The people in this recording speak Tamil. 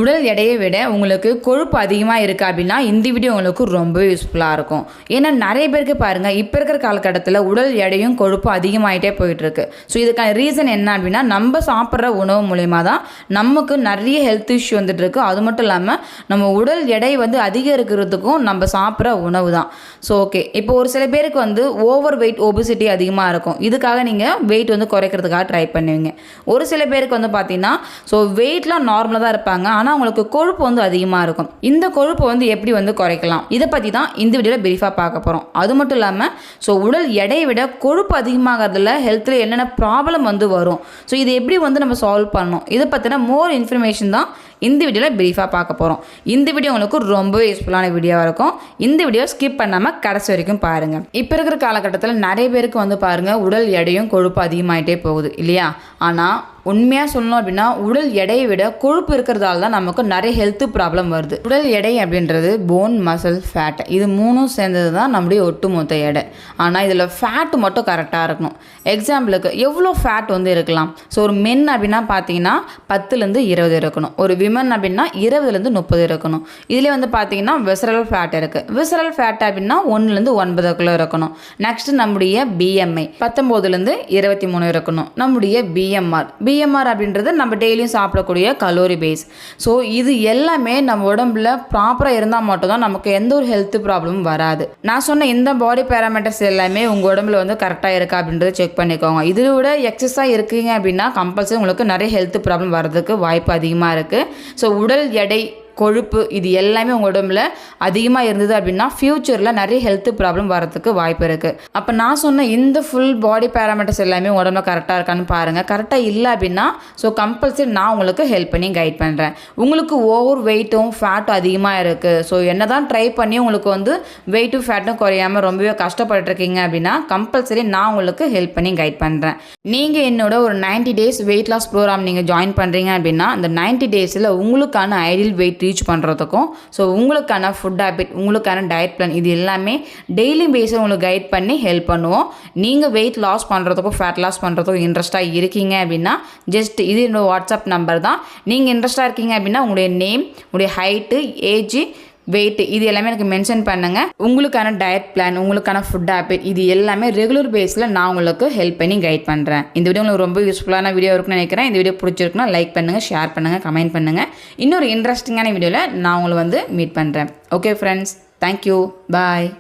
உடல் எடையை விட உங்களுக்கு கொழுப்பு அதிகமாக இருக்குது அப்படின்னா இந்த வீடியோ உங்களுக்கு ரொம்ப யூஸ்ஃபுல்லாக இருக்கும். ஏன்னா நிறைய பேருக்கு பாருங்கள், இப்போ இருக்கிற காலகட்டத்தில் உடல் எடையும் கொழுப்பு அதிகமாகிட்டே போயிட்டுருக்கு. ஸோ இதுக்கான ரீசன் என்ன அப்படின்னா, நம்ம சாப்பிட்ற உணவு மூலயமா தான் நமக்கு நிறைய ஹெல்த் இஷ்யூ வந்துட்டுருக்கு. அது மட்டும் இல்லாமல் நம்ம உடல் எடை அதிகரிக்கிறதுக்கும் நம்ம சாப்பிட்ற உணவு தான். ஸோ ஓகே, இப்போ ஒரு சில பேருக்கு ஓவர் வெயிட் ஒபிசிட்டி அதிகமாக இருக்கும். இதுக்காக நீங்கள் வெயிட் குறைக்கிறதுக்காக ட்ரை பண்ணுவீங்க. ஒரு சில பேருக்கு பார்த்தீங்கன்னா ஸோ வெயிட்லாம் நார்மலாக தான் இருப்பாங்க, ஆனால் உங்களுக்கு கொழுப்பு அதிகமாக இருக்கும். இந்த கொழுப்பு எப்படி குறைக்கலாம், இதை பற்றி தான் இந்த வீடியோவில் பிரீஃபாக பார்க்க போகிறோம். அது மட்டும் இல்லாமல் ஸோ உடல் எடையை விட கொழுப்பு அதிகமாகிறதுல ஹெல்த்தில் என்னென்ன ப்ராப்ளம் வரும், ஸோ இதை எப்படி நம்ம சால்வ் பண்ணணும், இதை பற்றின மோர் இன்ஃபர்மேஷன் தான் இந்த வீடியோவில் பிரீஃபாக பார்க்க போகிறோம். இந்த வீடியோ உங்களுக்கு ரொம்பவே யூஸ்ஃபுல்லான வீடியோவாக இருக்கும். இந்த வீடியோ ஸ்கிப் பண்ணாமல் கடைசி வரைக்கும் பாருங்கள். இப்போ இருக்கிற காலகட்டத்தில் நிறைய பேருக்கு பாருங்கள், உடல் எடையும் கொழுப்பு அதிகமாகிட்டே போகுது இல்லையா? ஆனால் உண்மையாக சொல்லணும் அப்படின்னா உடல் எடையை விட கொழுப்பு இருக்கிறதால தான் நமக்கு நிறைய ஹெல்த் ப்ராப்ளம் வருது. உடல் எடை அப்படின்றது போன், மசில், ஃபேட், இது மூணும் சேர்ந்தது தான் நம்முடைய ஒட்டுமொத்த எடை. ஆனால் இதில் ஃபேட்டு மட்டும் கரெக்டாக இருக்கணும். எக்ஸாம்பிளுக்கு எவ்வளோ ஃபேட் இருக்கலாம். ஸோ ஒரு மென் அப்படின்னா பார்த்தீங்கன்னா 10லேருந்து 20 இருக்கணும். ஒரு விமன் அப்படின்னா 20லேருந்து 30 இருக்கணும். இதிலே பார்த்தீங்கன்னா விசரல் ஃபேட் இருக்குது. விசரல் ஃபேட் அப்படின்னா 1லேருந்து 9 இருக்கணும். நெக்ஸ்ட் நம்முடைய பிஎம்ஐ 19லேருந்து 23 இருக்கணும். நம்முடைய பிஎம்ஆர் அப்படின்றது நம்ம டெய்லியும் சாப்பிடக்கூடிய கலோரி பேஸ். ஸோ இது எல்லாமே நம்ம உடம்புல ப்ராப்பராக இருந்தால் மட்டும்தான் நமக்கு எந்த ஒரு ஹெல்த் ப்ராப்ளமும் வராது. நான் சொன்ன இந்த பாடி பேராமீட்டர்ஸ் எல்லாமே உங்கள் உடம்புல கரெக்டாக இருக்கா அப்படின்றத செக் பண்ணிக்கோங்க. இதை விட எக்ஸஸாக இருக்கீங்க அப்படின்னா கம்பல்சரி உங்களுக்கு நிறைய ஹெல்த் ப்ராப்ளம் வர்றதுக்கு வாய்ப்பு அதிகமாக இருக்குது. ஸோ உடல் எடை, கொழுப்பு இது எல்லாமே உங்கள் உடம்புல அதிகமாக இருந்தது அப்படின்னா ஃப்யூச்சரில் நிறைய ஹெல்த் ப்ராப்ளம் வரதுக்கு வாய்ப்பு இருக்குது. அப்போ நான் சொன்ன இந்த ஃபுல் பாடி பேராமீட்டர்ஸ் எல்லாமே உங்கள் உடம்புல கரெக்டாக இருக்கான்னு பாருங்கள். கரெக்டாக இல்லை அப்படின்னா ஸோ கம்பல்சரி நான் உங்களுக்கு ஹெல்ப் பண்ணி கைட் பண்ணுறேன். உங்களுக்கு ஓவர் வெயிட்டும் ஃபேட்டும் அதிகமாக இருக்குது, ஸோ என்ன தான் ட்ரை பண்ணி உங்களுக்கு வெயிட்டும் ஃபேட்டும் குறையாமல் ரொம்பவே கஷ்டப்பட்டுருக்கீங்க அப்படின்னா கம்பல்சரி நான் உங்களுக்கு ஹெல்ப் பண்ணி கைட் பண்ணுறேன். நீங்கள் என்னோட ஒரு 90 days வெயிட் லாஸ் ப்ரோக்ராம் நீங்கள் ஜாயின் பண்ணுறீங்க அப்படின்னா அந்த 90 daysல உங்களுக்கான ஐடியல் வெயிட் ரீச் பண்ணுறதுக்கும் ஸோ உங்களுக்கான ஃபுட் ஹேபிட், உங்களுக்கான டயட் பிளான் இது எல்லாமே டெய்லி பேஸில் உங்களுக்கு கைட் பண்ணி ஹெல்ப் பண்ணுவோம். நீங்கள் வெயிட் லாஸ் பண்ணுறதுக்கும் ஃபேட் லாஸ் பண்ணுறதுக்கும் இன்ட்ரெஸ்ட்டாக இருக்கீங்க அப்படின்னா ஜஸ்ட் இது என்னோட வாட்ஸ்அப் நம்பர் தான். நீங்கள் இன்ட்ரெஸ்ட்டாக இருக்கீங்க அப்படின்னா உங்களுடைய நேம், உங்களுடைய ஹைட்டு, ஏஜ், வெயிட் இது எல்லாமே எனக்கு மென்ஷன் பண்ணுங்கள். உங்களுக்கான டயட் பிளான், உங்களுக்கான ஃபுட் ஹேபிட் இது எல்லாமே ரெகுலர் பேஸில் நான் உங்களுக்கு ஹெல்ப் பண்ணி கைட் பண்ணுறேன். இந்த வீடியோ உங்களுக்கு ரொம்ப யூஸ்ஃபுல்லான வீடியோ இருக்குன்னு நினைக்கிறேன். இந்த வீடியோ பிடிச்சிருக்குன்னா லைக் பண்ணுங்கள், ஷேர் பண்ணுங்கள், கமெண்ட் பண்ணுங்கள். இன்னொரு இன்ட்ரெஸ்டிங்கான வீடியோவில் நான் உங்களை மீட் பண்ணுறேன். ஓகே ஃப்ரெண்ட்ஸ், தேங்க்யூ, பாய்.